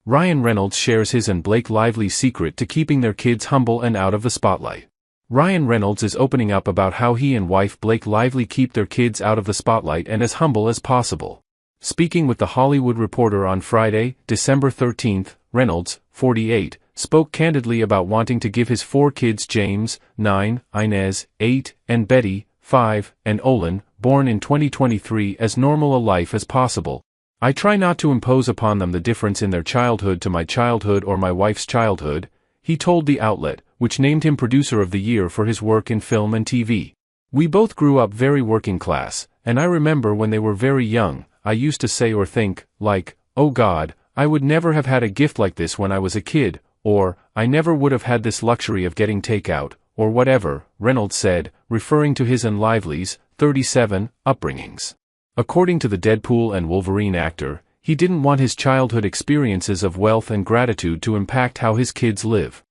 Ryan Reynolds shares his and Blake Lively's secret to keeping their kids humble and out of the spotlight. Ryan Reynolds is opening up about how he and wife Blake Lively keep their kids out of the spotlight and as humble as possible. Speaking with The Hollywood Reporter on Friday, December 13, Reynolds, 48, spoke candidly about wanting to give his 4 kids James, 9, Inez, 8, and Betty, 5, and Olin, born in 2023 as normal a life as possible. I try not to impose upon them the difference in their childhood to my childhood or my wife's childhood, he told the outlet, which named him Producer of the Year for his work in film and TV. We both grew up very working class, and I remember when they were very young, I used to say or think, like, oh God, I would never have had a gift like this when I was a kid, or, I never would have had this luxury of getting takeout, or whatever, Reynolds said, referring to his and Lively's, 37, upbringings. According to the Deadpool and Wolverine actor, he didn't want his childhood experiences of wealth and gratitude to impact how his kids live.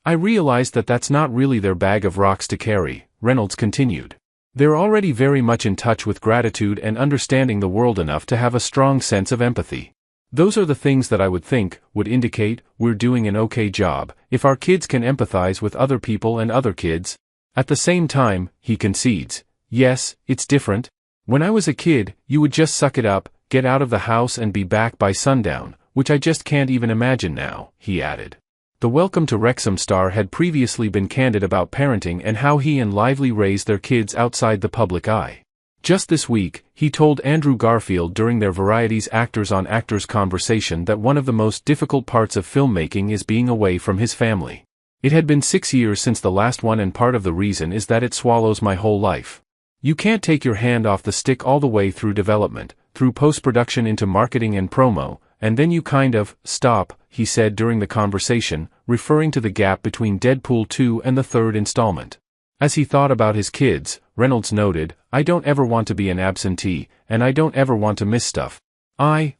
I realized that that's not really their bag of rocks to carry, Reynolds continued. They're already very much in touch with gratitude and understanding the world enough to have a strong sense of empathy. Those are the things that I would think would indicate we're doing an okay job, if our kids can empathize with other people and other kids. At the same time, he concedes, yes, it's different. When I was a kid, you would just suck it up, get out of the house and be back by sundown, which I just can't even imagine now, he added. The Welcome to Wrexham star had previously been candid about parenting and how he and Lively raised their kids outside the public eye. Just this week, he told Andrew Garfield during their Variety's Actors on Actors conversation that one of the most difficult parts of filmmaking is being away from his family. It had been 6 years since the last one and part of the reason is that it swallows my whole life. You can't take your hand off the stick all the way through development, through post-production into marketing and promo, and then you kind of stop, he said during the conversation, referring to the gap between Deadpool 2 and the third installment. As he thought about his kids, Reynolds noted, I don't ever want to be an absentee, and I don't ever want to miss stuff. I,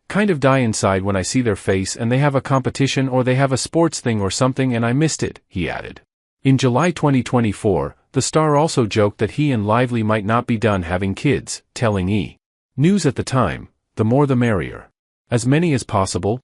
kind of die inside when I see their face and they have a competition or they have a sports thing or something and I missed it, he added. In July 2024, the star also joked that he and Lively might not be done having kids, telling E! News at the time, the more the merrier. As many as possible,